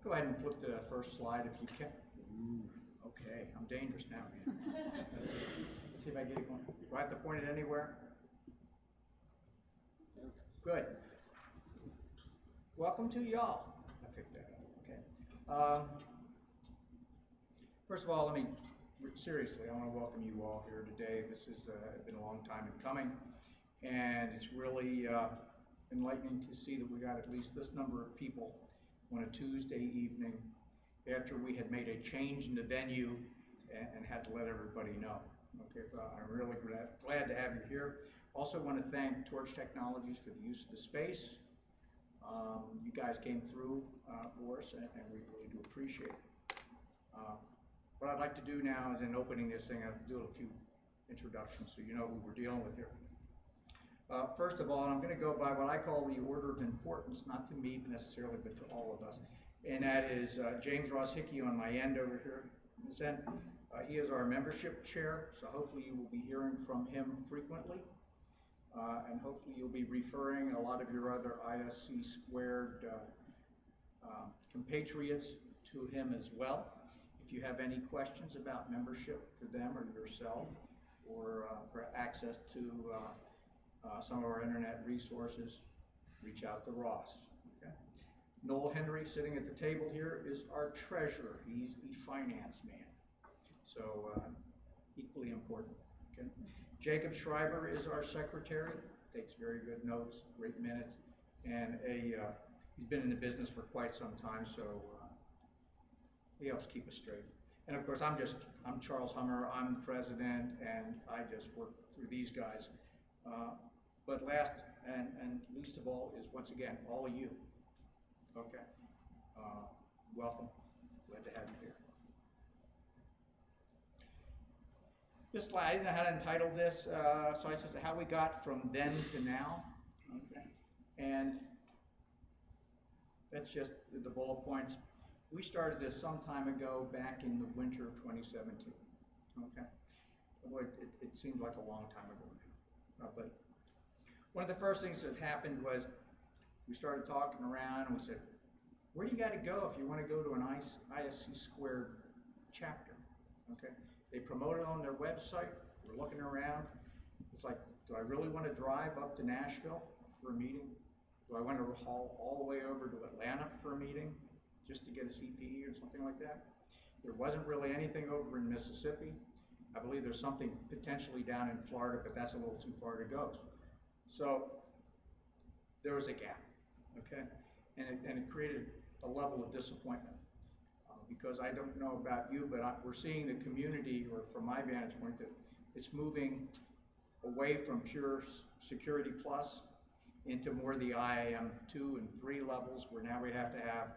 go ahead and flip to the first slide if you can. Ooh, okay, I'm dangerous now, man. Let's see if I get it going. Do I have to point it anywhere? Good. Welcome to y'all. I picked that up. Okay. First of all, let me seriously, I want to welcome you all here today. This has been a long time in coming, and it's really enlightening to see that we got at least this number of people on a Tuesday evening after we had made a change in the venue and had to let everybody know. Okay, so I'm really glad to have you here. Also want to thank Torch Technologies for the use of the space. You guys came through for us, and we really do appreciate it. What I'd like to do now is, in opening this thing, I'll do a few introductions so you know who we're dealing with here. First of all, I'm going to go by what I call the order of importance, not to me necessarily, but to all of us. And that is James Ross Hickey on my end over here. He is our membership chair, so hopefully you will be hearing from him frequently. And hopefully you'll be referring a lot of your other ISC² compatriots to him as well. If you have any questions about membership for them or yourself, or for access to some of our internet resources, reach out to Ross. Okay? Noel Henry, sitting at the table here, is our treasurer. He's the finance man, so equally important. Okay? Jacob Schreiber is our secretary. Takes very good notes, great minutes, and he's been in the business for quite some time, so he helps keep us straight. And of course, I'm Charles Hummer. I'm the president, and I just work through these guys. But last and least of all is, once again, all of you. Okay. Welcome. Glad to have you here. This slide, I didn't know how to entitle this, so I said how we got from then to now. Okay. And that's just the bullet points. We started this some time ago, back in the winter of 2017. Okay. Boy, it seems like a long time ago now. But one of the first things that happened was we started talking around, and we said, where do you got to go if you want to go to an ISC² chapter? Okay. They promote it on their website. We're looking around. It's like, do I really want to drive up to Nashville for a meeting? Do I want to haul all the way over to Atlanta for a meeting just to get a CPE or something like that? There wasn't really anything over in Mississippi. I believe there's something potentially down in Florida, but that's a little too far to go. So there was a gap, okay? And it created a level of disappointment. Because I don't know about you, but we're seeing the community, or from my vantage point, that it's moving away from pure Security Plus into more the IAM 2 and 3 levels, where now we have to have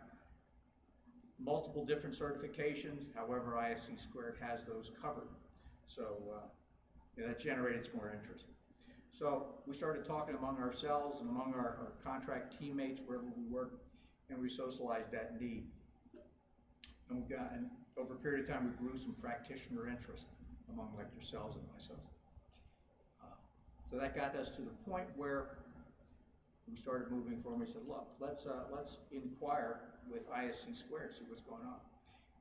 multiple different certifications. However, ISC² has those covered. So that generated some more interest. So we started talking among ourselves and among our contract teammates wherever we work, and we socialized that need. And over a period of time, we grew some practitioner interest among like yourselves and myself. So that got us to the point where we started moving forward. We said, look, let's inquire with ISC², see what's going on.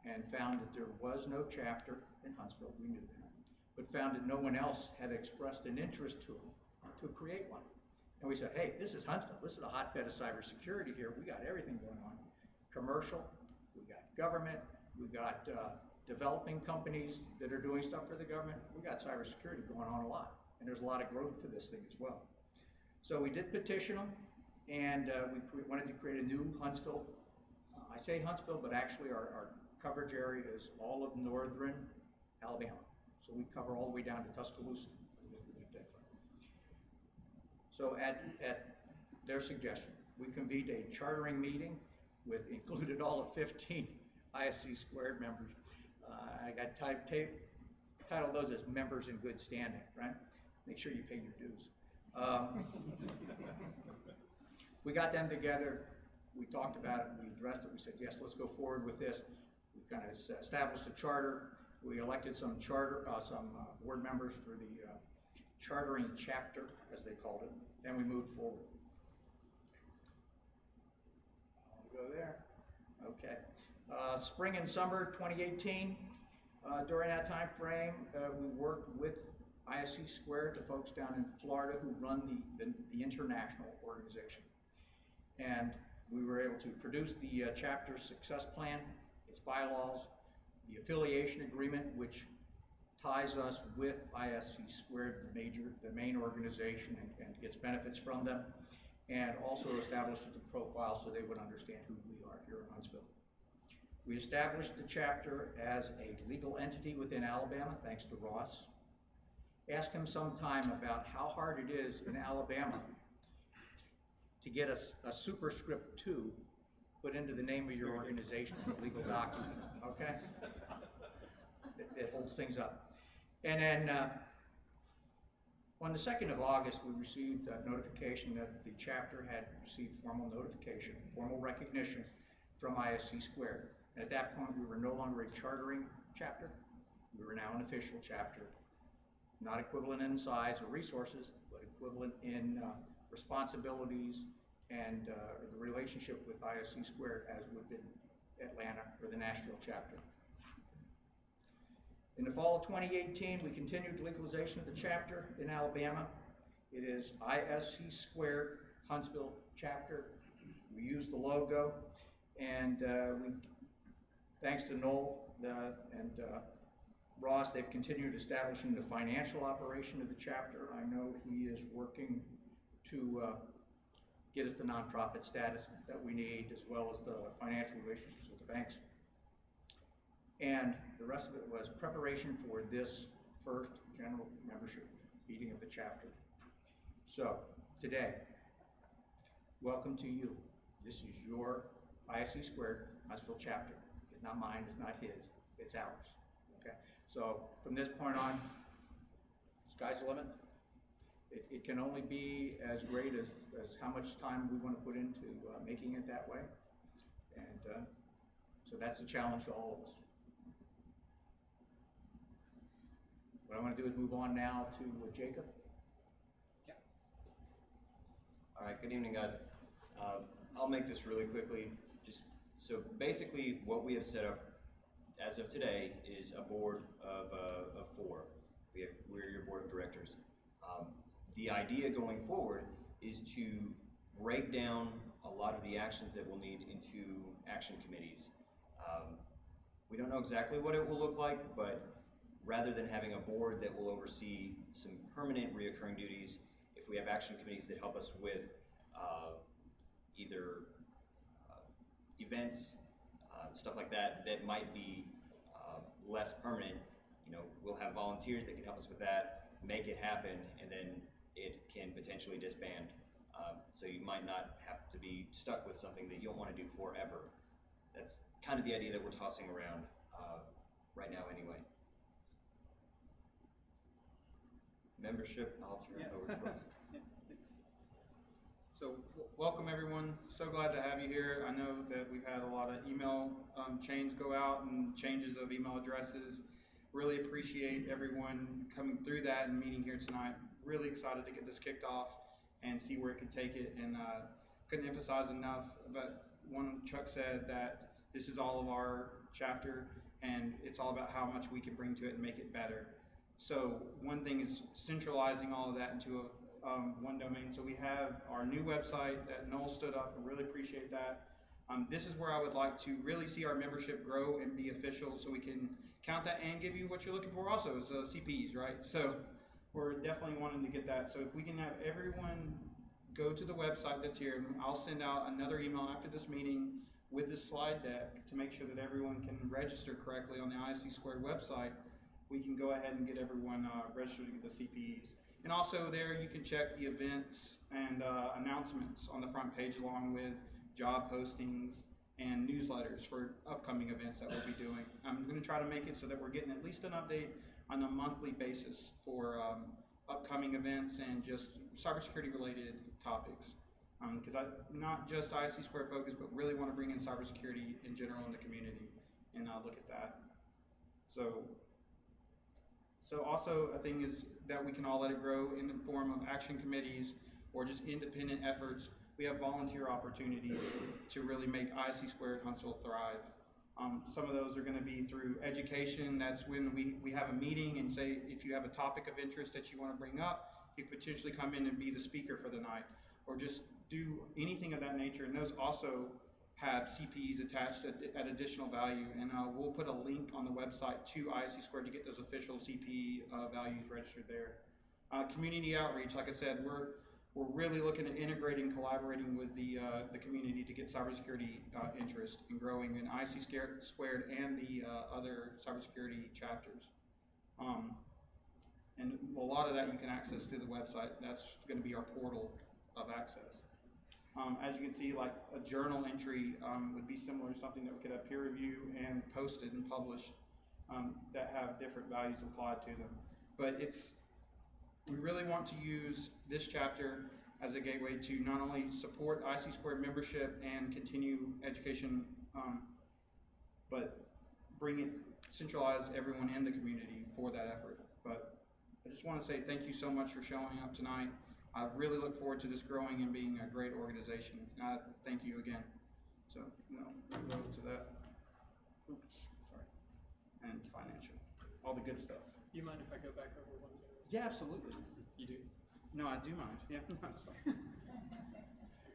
And found that there was no chapter in Huntsville. We knew that. But found that no one else had expressed an interest to create one. And we said, hey, this is Huntsville. This is a hotbed of cybersecurity here. We got everything going on. Commercial. We got government, we got developing companies that are doing stuff for the government. We got cybersecurity going on a lot, and there's a lot of growth to this thing as well. So we did petition them, and we wanted to create a new Huntsville. I say Huntsville, but actually our coverage area is all of northern Alabama. So we cover all the way down to Tuscaloosa. So at their suggestion, we convened a chartering meeting with included all of 15 ISC² members. I got titled those as members in good standing, right? Make sure you pay your dues. We got them together, we talked about it, we addressed it, we said, yes, let's go forward with this. We kind of established a charter. We elected some board members for the chartering chapter, as they called it, and we moved forward. Go there. Okay. Spring and summer 2018, during that time frame, we worked with ISC², the folks down in Florida who run the international organization. And we were able to produce the chapter success plan, its bylaws, the affiliation agreement, which ties us with ISC², the main organization, and gets benefits from them, and also establishes a profile so they would understand who we are here in Huntsville. We established the chapter as a legal entity within Alabama, thanks to Ross. Ask him sometime about how hard it is in Alabama to get a superscript 2 put into the name of your organization in a legal document, okay? It holds things up. And then on the 2nd of August, we received a notification that the chapter had received formal notification, formal recognition from ISC². And at that point, we were no longer a chartering chapter. We were now an official chapter, not equivalent in size or resources, but equivalent in responsibilities and the relationship with ISC² as would be Atlanta or the Nashville chapter. In the fall of 2018, we continued legalization of the chapter in Alabama. It is ISC² Huntsville Chapter. We use the logo, and thanks to Noel and Ross, they've continued establishing the financial operation of the chapter. I know he is working to get us the nonprofit status that we need, as well as the financial relationships with the banks. And the rest of it was preparation for this first general membership meeting of the chapter. So, today, welcome to you. This is your ISC² Huntsville chapter. It's not mine, it's not his, it's ours. Okay? So, from this point on, sky's the limit. It can only be as great as how much time we want to put into making it that way. And so that's a challenge to all of us. What I want to do is move on now to Jacob. Yeah. All right, good evening, guys. I'll make this really quickly. So basically what we have set up as of today is a board of 4. We're your board of directors. The idea going forward is to break down a lot of the actions that we'll need into action committees. We don't know exactly what it will look like, but rather than having a board that will oversee some permanent reoccurring duties, if we have action committees that help us with either events, stuff like that, that might be less permanent, we'll have volunteers that can help us with that, make it happen, and then it can potentially disband. So you might not have to be stuck with something that you don't want to do forever. That's kind of the idea that we're tossing around right now anyway. Membership, I'll turn it over to Ross. Yeah, thanks. So welcome everyone, so glad to have you here. I know that we've had a lot of email chains go out and changes of email addresses. Really appreciate everyone coming through that and meeting here tonight. Really excited to get this kicked off and see where it can take it, and couldn't emphasize enough, but Chuck said that this is all of our chapter and it's all about how much we can bring to it and make it better. So one thing is centralizing all of that into one domain. So we have our new website that Noel stood up, and really appreciate that. This is where I would like to really see our membership grow and be official, so we can count that and give you what you're looking for also as CPs, right? So we're definitely wanting to get that. So if we can have everyone go to the website that's here, and I'll send out another email after this meeting with this slide deck to make sure that everyone can register correctly on the ISC² website. We can go ahead and get everyone registered to get the CPEs. And also there you can check the events and announcements on the front page, along with job postings and newsletters for upcoming events that we'll be doing. I'm going to try to make it so that we're getting at least an update on a monthly basis for upcoming events and just cybersecurity related topics. Because I'm not just ISC² focused, but really want to bring in cybersecurity in general in the community and look at that. So also a thing is that we can all let it grow in the form of action committees or just independent efforts. We have volunteer opportunities to really make ISC² Huntsville thrive. Some of those are going to be through education. That's when we have a meeting and say if you have a topic of interest that you want to bring up, you could potentially come in and be the speaker for the night, or just do anything of that nature. And those also have CPEs attached at additional value, and we'll put a link on the website to ISC² to get those official CPE values registered there. Community outreach, like I said, we're really looking at integrating, collaborating with the community to get cybersecurity interest in growing in ISC² and the other cybersecurity chapters. And a lot of that you can access through the website. That's going to be our portal of access. As you can see, like a journal entry would be similar to something that we could have peer review and posted and published that have different values applied to them. But we really want to use this chapter as a gateway to not only support ISC² membership and continue education, but centralize everyone in the community for that effort. But I just want to say thank you so much for showing up tonight. I really look forward to this growing and being a great organization. And I thank you again. So, we'll go to that. Oops, sorry. And financial, all the good stuff. You mind if I go back over one of those? Yeah, absolutely. You do? No, I do mind. Yeah, that's fine.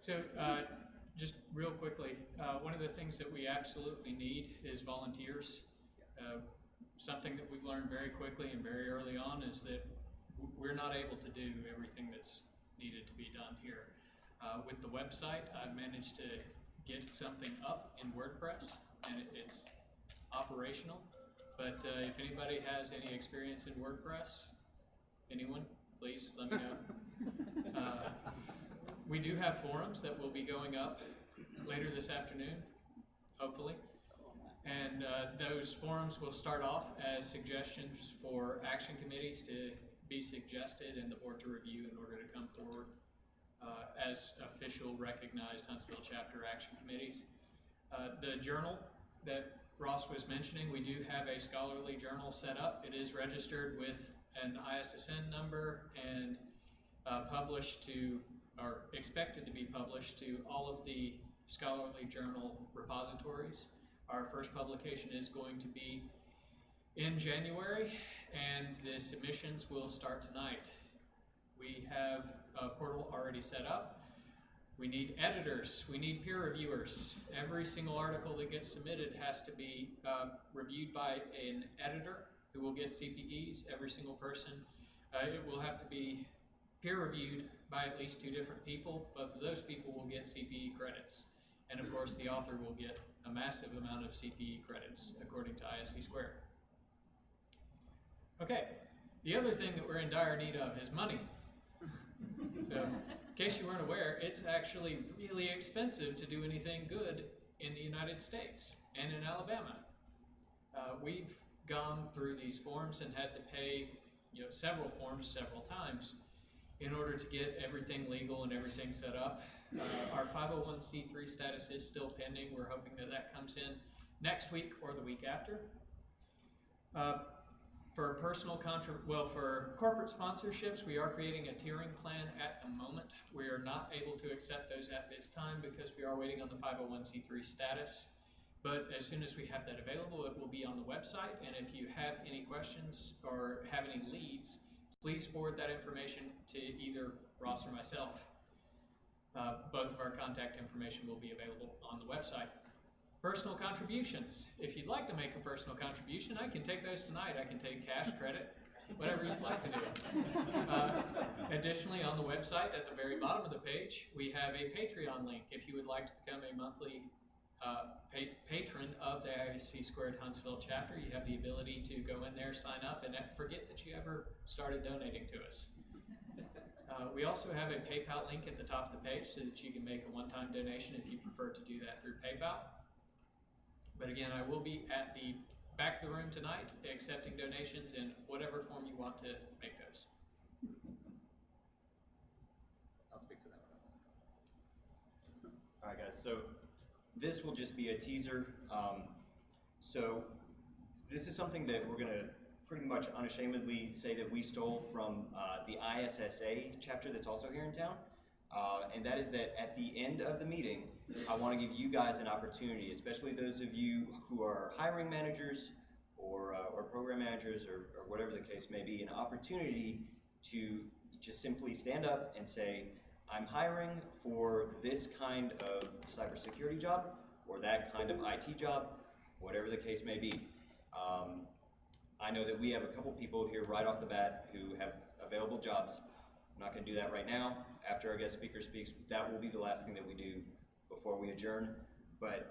So, just real quickly, one of the things that we absolutely need is volunteers. Something that we've learned very quickly and very early on is that we're not able to do everything that's needed to be done here. With the website, I've managed to get something up in WordPress, and it's operational. But if anybody has any experience in WordPress, anyone, please let me know. We do have forums that will be going up later this afternoon, hopefully. And those forums will start off as suggestions for action committees to be suggested and the board to review in order to come forward as official recognized Huntsville Chapter action committees. The journal that Ross was mentioning, we do have a scholarly journal set up. It is registered with an ISSN number and published to, or expected to be published to all of the scholarly journal repositories. Our first publication is going to be in January, and the submissions will start tonight. We have a portal already set up. We need editors, we need peer reviewers. Every single article that gets submitted has to be reviewed by an editor who will get CPEs, every single person. It will have to be peer reviewed by at least 2 different people. Both of those people will get CPE credits. And of course the author will get a massive amount of CPE credits according to ISC². Okay, the other thing that we're in dire need of is money. So, in case you weren't aware, it's actually really expensive to do anything good in the United States and in Alabama. We've gone through these forms and had to pay, several forms several times in order to get everything legal and everything set up. Our 501c3 status is still pending. We're hoping that that comes in next week or the week after. For corporate sponsorships, we are creating a tiering plan at the moment. We are not able to accept those at this time because we are waiting on the 501c3 status. But as soon as we have that available, it will be on the website. And if you have any questions or have any leads, please forward that information to either Ross or myself. Both of our contact information will be available on the website. Personal contributions. If you'd like to make a personal contribution, I can take those tonight. I can take cash, credit, whatever you'd like to do. Additionally, on the website, at the very bottom of the page, we have a Patreon link. If you would like to become a monthly patron of the ISC² Huntsville Chapter, you have the ability to go in there, sign up, and forget that you ever started donating to us. We also have a PayPal link at the top of the page so that you can make a one-time donation if you prefer to do that through PayPal. But again, I will be at the back of the room tonight accepting donations in whatever form you want to make those. I'll speak to that. All right, guys, so this will just be a teaser. So this is something that we're going to pretty much unashamedly say that we stole from the ISSA chapter that's also here in town. And that is that at the end of the meeting, I want to give you guys an opportunity, especially those of you who are hiring managers or program managers or whatever the case may be, an opportunity to just simply stand up and say, I'm hiring for this kind of cybersecurity job or that kind of IT job, whatever the case may be. I know that we have a couple people here right off the bat who have available jobs. I'm not going to do that right now. After our guest speaker speaks, that will be the last thing that we do before we adjourn. But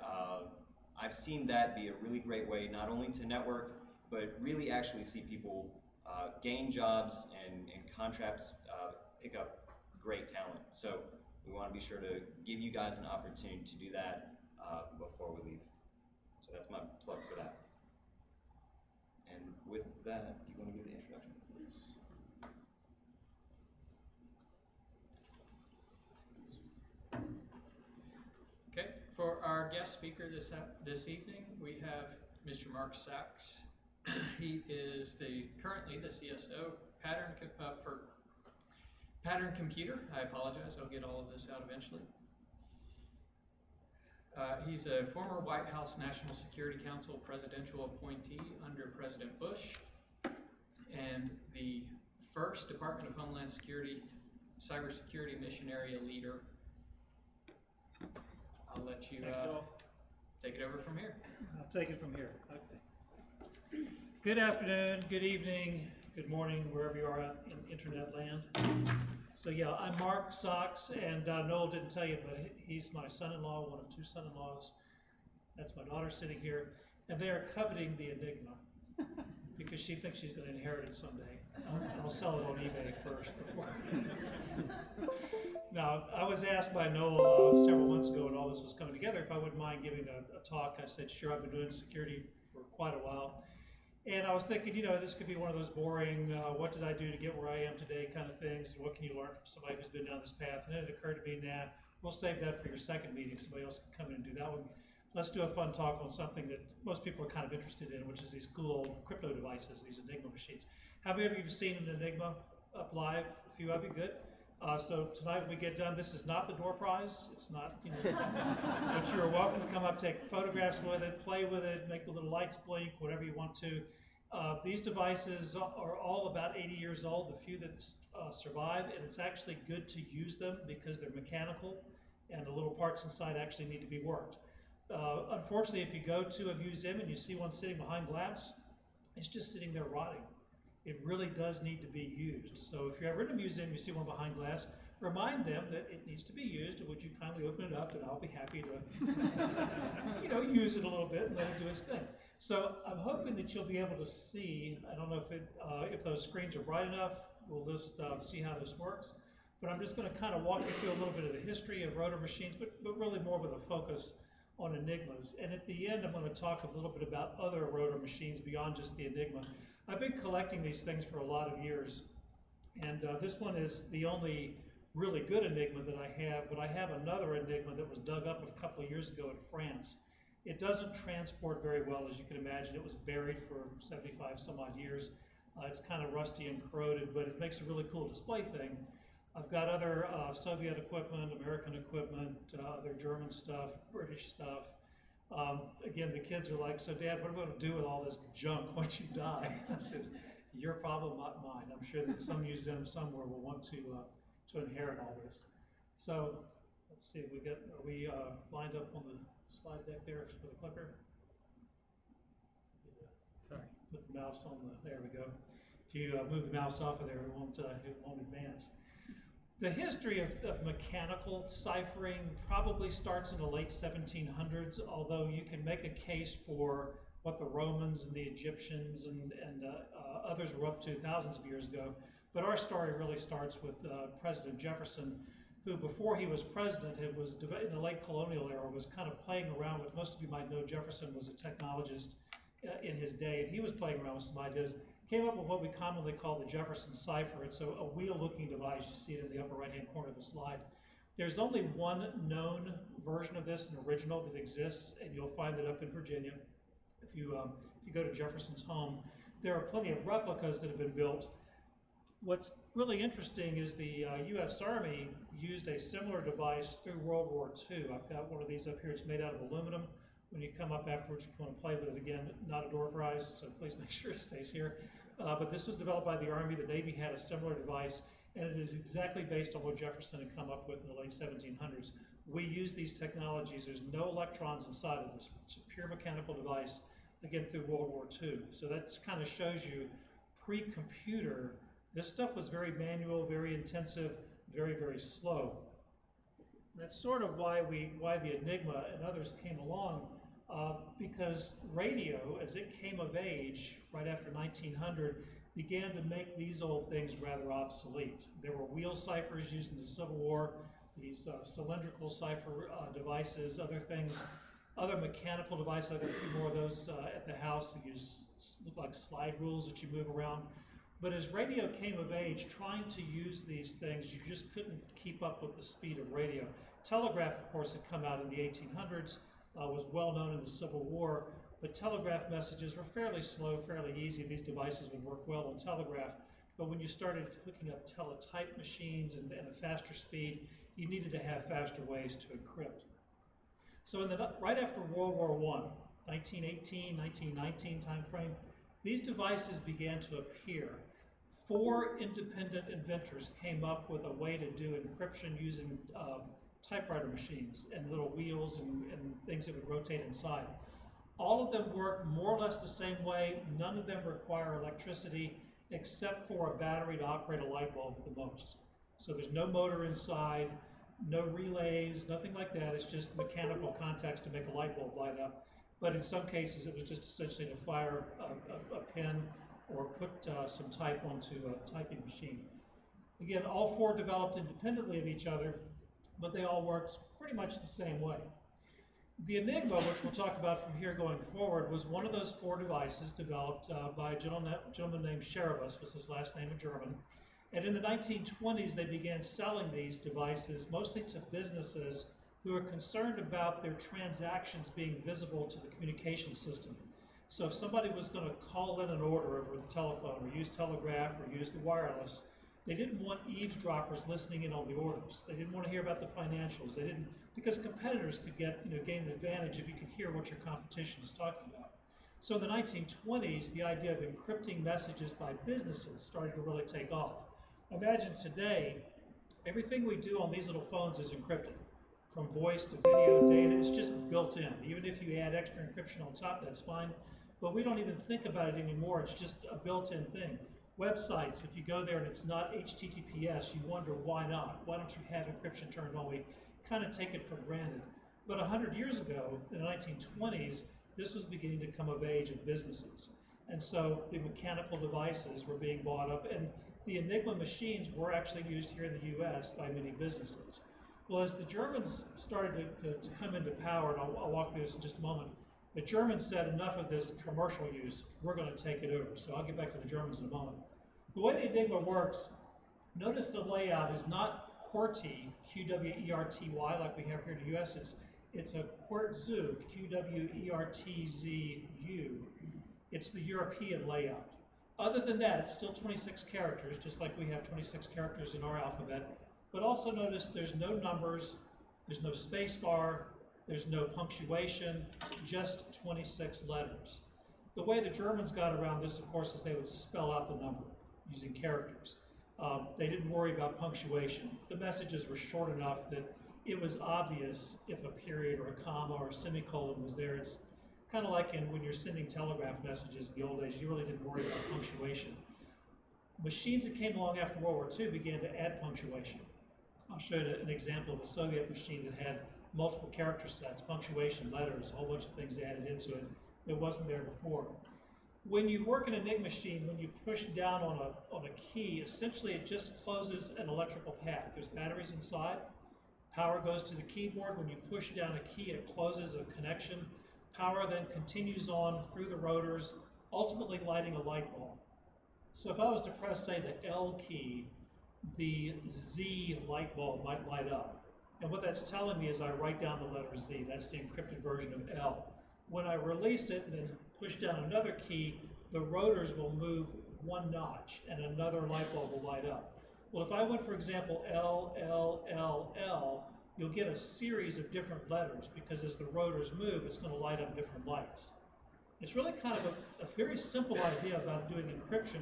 I've seen that be a really great way not only to network, but really actually see people gain jobs and contracts pick up great talent. So we want to be sure to give you guys an opportunity to do that before we leave. So that's my plug for that. And with that, do you want to give the introduction, please? Okay, for our guest speaker this evening, we have Mr. Marc Sachs. He is currently the CSO for Pattern Computer. I apologize, I'll get all of this out eventually. He's a former White House National Security Council presidential appointee under President Bush, and the first Department of Homeland Security cybersecurity mission area leader. I'll let you take it over from here. I'll take it from here. Okay. Good afternoon, good evening, good morning, wherever you are out in internet land. So yeah, I'm Marc Sachs, and Noel didn't tell you, but he's my son-in-law, one of two son-in-laws. That's my daughter sitting here, and they are coveting the Enigma because she thinks she's going to inherit it someday. I'll sell it on eBay first before. Now, I was asked by Noel several months ago when all this was coming together if I wouldn't mind giving a talk. I said, sure, I've been doing security for quite a while. And I was thinking, you know, this could be one of those boring, what did I do to get where I am today kind of things, and what can you learn from somebody who's been down this path? And then it occurred to me, nah, we'll save that for your second meeting. Somebody else can come in and do that one. Let's do a fun talk on something that most people are kind of interested in, which is these cool old crypto devices, these Enigma machines. How many of you have seen an Enigma up live? A few of you, good. So tonight when we get done, this is not the door prize. It's not, you know, but you're welcome to come up, take photographs with it, play with it, make the little lights blink, whatever you want to. These devices are all about 80 years old, the few that survive, and it's actually good to use them because they're mechanical and the little parts inside actually need to be worked. Unfortunately, if you go to a museum and you see one sitting behind glass, it's just sitting there rotting. It really does need to be used. So if you're ever in a museum, you see one behind glass, remind them that it needs to be used, and would you kindly open it up, and I'll be happy to you know, use it a little bit and let it do its thing. So I'm hoping that you'll be able to see, I don't know if those screens are bright enough, we'll just see how this works. But I'm just going to kind of walk you through a little bit of the history of rotor machines, but really more with a focus on Enigmas. And at the end, I'm going to talk a little bit about other rotor machines beyond just the Enigma. I've been collecting these things for a lot of years, and this one is the only really good Enigma that I have, but I have another Enigma that was dug up a couple of years ago in France. It doesn't transport very well, as you can imagine. It was buried for 75 some odd years. It's kind of rusty and corroded, but it makes a really cool display thing. I've got other Soviet equipment, American equipment, other German stuff, British stuff. Again, the kids are like, so Dad, what are we going to do with all this junk once you die? I said, your problem, not mine. I'm sure that some museum somewhere will want to inherit all this. So let's see, are we lined up on the slide deck there for the clicker? Sorry, put the mouse on there we go. If you move the mouse off of there, it won't advance. The history of mechanical ciphering probably starts in the late 1700s, although you can make a case for what the Romans and the Egyptians and others were up to thousands of years ago. But our story really starts with President Jefferson, who before he was president, in the late colonial era, was kind of playing around with, most of you might know Jefferson was a technologist in his day, and he was playing around with some ideas. Came up with what we commonly call the Jefferson cipher. It's a wheel-looking device. You see it in the upper right-hand corner of the slide. There's only one known version of this, an original that exists, and you'll find it up in Virginia. If you go to Jefferson's home, there are plenty of replicas that have been built. What's really interesting is the US Army used a similar device through World War II. I've got one of these up here. It's made out of aluminum. When you come up afterwards, if you want to play with it again, not a door prize, so please make sure it stays here. But this was developed by the Army. The Navy had a similar device, and it is exactly based on what Jefferson had come up with in the late 1700s. We use these technologies. There's no electrons inside of this. It's a pure mechanical device, again, through World War II. So that kind of shows you pre-computer, this stuff was very manual, very intensive, very, very slow. That's sort of why the Enigma and others came along, because radio, as it came of age right after 1900, began to make these old things rather obsolete. There were wheel ciphers used in the Civil War, these cylindrical cipher devices, other things, other mechanical devices. I've got a few more of those at the house that look like slide rules that you move around. But as radio came of age, trying to use these things, you just couldn't keep up with the speed of radio. Telegraph, of course, had come out in the 1800s, was well known in the Civil War, but telegraph messages were fairly slow, fairly easy. These devices would work well on telegraph. But when you started hooking up teletype machines and a faster speed, you needed to have faster ways to encrypt. So right after World War I, 1918, 1919 timeframe, these devices began to appear. 4 independent inventors came up with a way to do encryption using typewriter machines and little wheels and things that would rotate inside. All of them work more or less the same way. None of them require electricity except for a battery to operate a light bulb at the most. So there's no motor inside, no relays, nothing like that. It's just mechanical contacts to make a light bulb light up. But in some cases, it was just essentially to fire a pen or put some type onto a typing machine. Again, all 4 developed independently of each other, but they all worked pretty much the same way. The Enigma, which we'll talk about from here going forward, was one of those 4 devices developed by a gentleman named Scherabus, was his last name, a German. And in the 1920s, they began selling these devices mostly to businesses who were concerned about their transactions being visible to the communication system. So if somebody was going to call in an order over the telephone or use telegraph or use the wireless, they didn't want eavesdroppers listening in on the orders. They didn't want to hear about the financials. They didn't, because competitors could gain an advantage if you could hear what your competition is talking about. So in the 1920s, the idea of encrypting messages by businesses started to really take off. Imagine today, everything we do on these little phones is encrypted. From voice to video, data, it's just built in. Even if you add extra encryption on top, that's fine. But we don't even think about it anymore. It's just a built-in thing. Websites, if you go there and it's not HTTPS, you wonder why not? Why don't you have encryption turned on? We kind of take it for granted. But 100 years ago, in the 1920s, this was beginning to come of age in businesses. And so the mechanical devices were being bought up, and the Enigma machines were actually used here in the US by many businesses. Well, as the Germans started to come into power, and I'll walk through this in just a moment, the Germans said enough of this commercial use, we're going to take it over. So I'll get back to the Germans in a moment. The way the Enigma works, notice the layout is not QWERTY, Q-W-E-R-T-Y, like we have here in the US. It's a QWERTZ, Q-W-E-R-T-Z-U. It's the European layout. Other than that, it's still 26 characters, just like we have 26 characters in our alphabet. But also notice there's no numbers, there's no space bar, there's no punctuation, just 26 letters. The way the Germans got around this, of course, is they would spell out the number using characters. They didn't worry about punctuation. The messages were short enough that it was obvious if a period or a comma or a semicolon was there. It's kind of like when you're sending telegraph messages in the old days, you really didn't worry about punctuation. Machines that came along after World War II began to add punctuation. I'll show you an example of a Soviet machine that had multiple character sets, punctuation, letters, a whole bunch of things added into it that wasn't there before. When you work in an Enigma machine, when you push down on a key, essentially it just closes an electrical path. There's batteries inside. Power goes to the keyboard. When you push down a key, it closes a connection. Power then continues on through the rotors, ultimately lighting a light bulb. So if I was to press, say, the L key, the Z light bulb might light up. And what that's telling me is I write down the letter Z. That's the encrypted version of L. When I release it and then push down another key, the rotors will move one notch and another light bulb will light up. Well, if I went, for example, L, L, L, L, you'll get a series of different letters because as the rotors move, it's going to light up different lights. It's really kind of a very simple idea about doing encryption,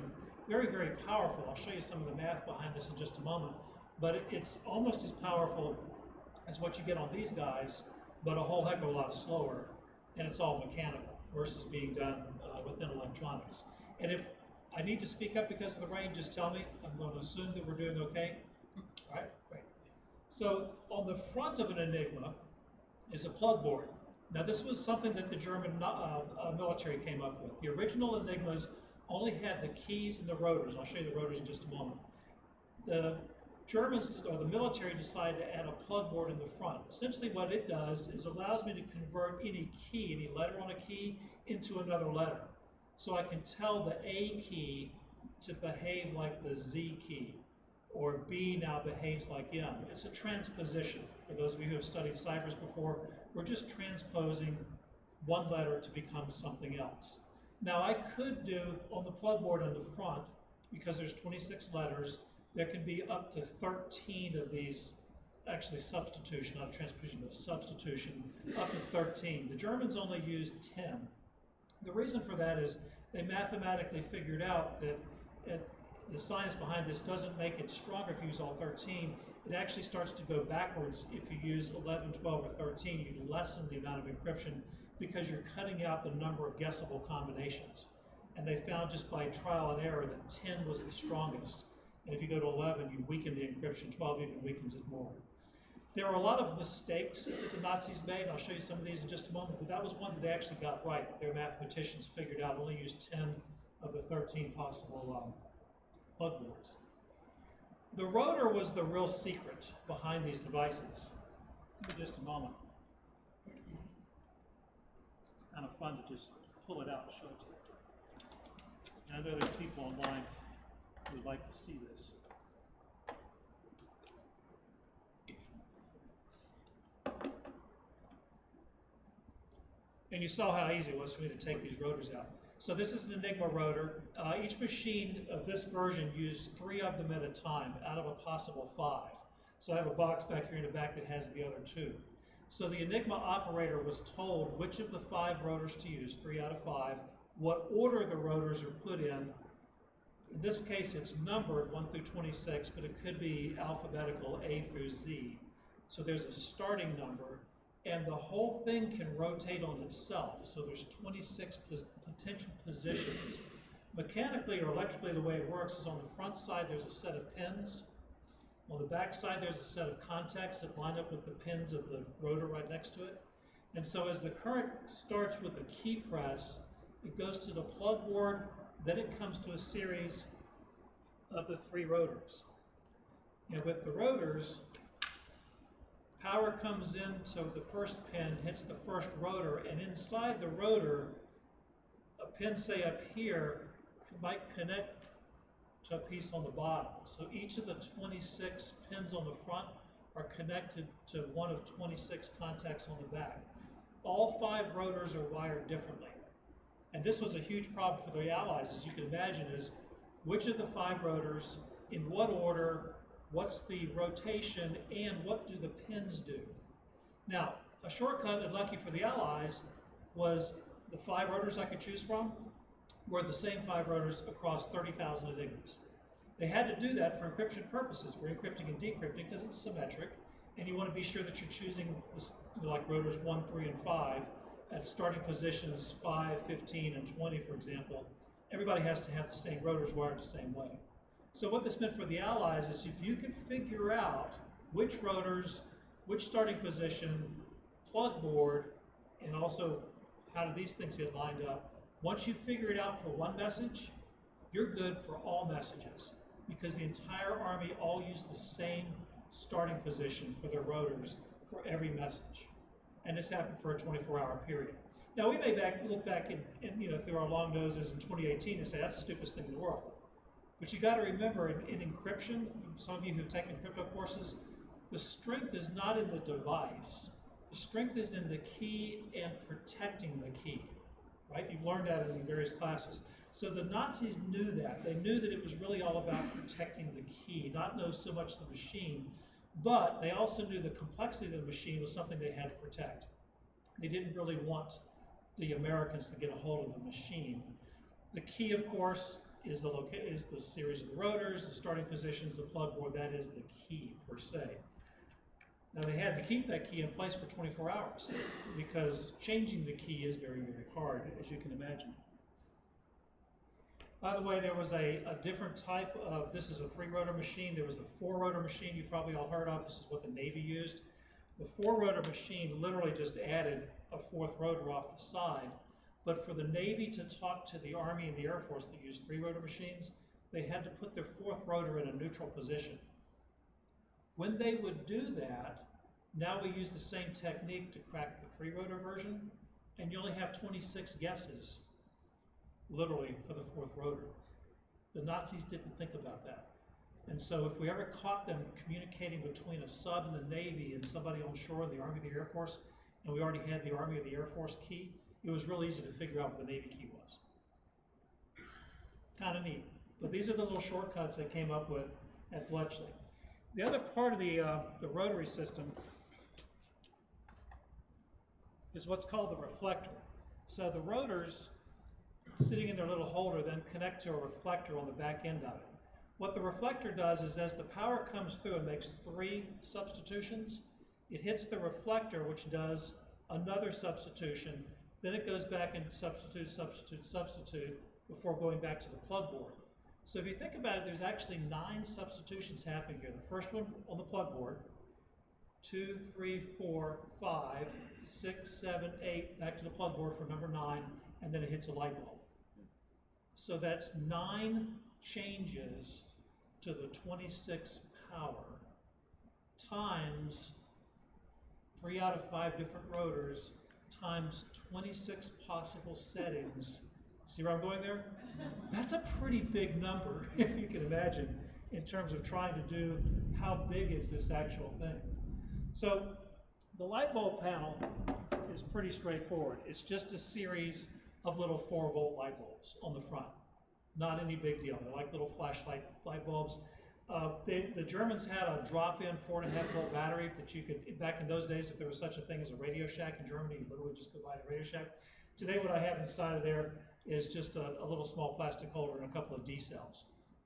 very, very powerful. I'll show you some of the math behind this in just a moment, but it's almost as powerful as what you get on these guys, but a whole heck of a lot slower, and it's all mechanical versus being done within electronics. And if I need to speak up because of the rain, just tell me. I'm going to assume that we're doing okay. All right, great. So on the front of an Enigma is a plug board. Now this was something that the German military came up with. The original Enigmas only had the keys and the rotors. I'll show you the rotors in just a moment. The Germans, or the military, decided to add a plug board in the front. Essentially what it does is allows me to convert any key, any letter on a key, into another letter. So I can tell the A key to behave like the Z key, or B now behaves like M. It's a transposition. For those of you who have studied ciphers before, we're just transposing one letter to become something else. Now I could do, on the plug board on the front, because there's 26 letters, there can be up to 13 of these, actually substitution, not transposition, but substitution, up to 13. The Germans only used 10. The reason for that is they mathematically figured out that the science behind this doesn't make it stronger if you use all 13. It actually starts to go backwards if you use 11, 12, or 13. You lessen the amount of encryption because you're cutting out the number of guessable combinations. And they found just by trial and error that 10 was the strongest. And if you go to 11, you weaken the encryption. 12 even weakens it more. There are a lot of mistakes that the Nazis made. I'll show you some of these in just a moment, but that was one that they actually got right, that their mathematicians figured out, only used 10 of the 13 possible plug boards. The rotor was the real secret behind these devices. Give me just a moment. It's kind of fun to just pull it out and show it to you. And I know there's people online who would like to see this. And you saw how easy it was for me to take these rotors out. So this is an Enigma rotor. Each machine of this version used 3 of them at a time out of a possible 5. So I have a box back here in the back that has the other 2. So the Enigma operator was told which of the 5 rotors to use, 3 out of 5, what order the rotors are put in. In this case, it's numbered 1 through 26, but it could be alphabetical A through Z. So there's a starting number, and the whole thing can rotate on itself. So there's 26 potential positions. Mechanically or electrically, the way it works is on the front side, there's a set of pins. On the back side, there's a set of contacts that line up with the pins of the rotor right next to it. And so as the current starts with a key press, it goes to the plug board, then it comes to a series of the 3 rotors. And with the rotors, power comes into the first pin, hits the first rotor, and inside the rotor, a pin, say up here, might connect to a piece on the bottom. So each of the 26 pins on the front are connected to one of 26 contacts on the back. All 5 rotors are wired differently. And this was a huge problem for the Allies, as you can imagine, is which of the 5 rotors, in what order, what's the rotation, and what do the pins do? Now, a shortcut, and lucky for the Allies, was the 5 rotors I could choose from were the same 5 rotors across 30,000 Enigmas. They had to do that for encryption purposes, for encrypting and decrypting, because it's symmetric, and you want to be sure that you're choosing this, like rotors 1, 3, and 5 at starting positions 5, 15, and 20, for example. Everybody has to have the same rotors wired the same way. So what this meant for the Allies is if you could figure out which rotors, which starting position, plug board, and also how do these things get lined up, once you figure it out for one message, you're good for all messages, because the entire army all used the same starting position for their rotors for every message. And this happened for a 24-hour period. Now we may look back and through our long noses in 2018 and say that's the stupidest thing in the world. But you got to remember, in encryption, some of you who've taken crypto courses, the strength is not in the device. The strength is in the key and protecting the key, right? You've learned that in various classes. So the Nazis knew that. They knew that it was really all about protecting the key, not know so much the machine, but they also knew the complexity of the machine was something they had to protect. They didn't really want the Americans to get a hold of the machine. The key, of course, is the series of the rotors, the starting positions, the plug board. That is the key per se. Now they had to keep that key in place for 24 hours because changing the key is very, very hard, as you can imagine. By the way, there was a different type of, this is a 3-rotor machine. There was the 4-rotor machine you've probably all heard of. This is what the Navy used. The 4-rotor machine literally just added a 4th rotor off the side. But for the Navy to talk to the Army and the Air Force that used 3-rotor machines, they had to put their 4th rotor in a neutral position. When they would do that, now we use the same technique to crack the 3-rotor version, and you only have 26 guesses, literally, for the 4th rotor. The Nazis didn't think about that. And so if we ever caught them communicating between a sub and the Navy and somebody on shore, the Army and the Air Force, and we already had the Army or the Air Force key, it was real easy to figure out what the Navy key was. Kind of neat. But these are the little shortcuts they came up with at Bletchley. The other part of the rotary system is what's called the reflector. So the rotors, sitting in their little holder, then connect to a reflector on the back end of it. What the reflector does is as the power comes through and makes 3 substitutions, it hits the reflector, which does another substitution. Then it goes back and substitute before going back to the plug board. So if you think about it, there's actually 9 substitutions happening here. The first one on the plug board, 2, 3, 4, 5, 6, 7, 8, back to the plug board for number 9, and then it hits a light bulb. So that's 9 changes to the 26 power times 3 out of 5 different rotors times 26 possible settings. See where I'm going there? That's a pretty big number, if you can imagine, in terms of trying to do how big is this actual thing. So the light bulb panel is pretty straightforward. It's just a series of little 4-volt light bulbs on the front. Not any big deal. They're like little flashlight light bulbs. The Germans had a drop-in 4.5-volt battery that you could, back in those days, if there was such a thing as a Radio Shack in Germany, you literally just go buy the Radio Shack. Today what I have inside of there is just a little small plastic holder and a couple of D cells.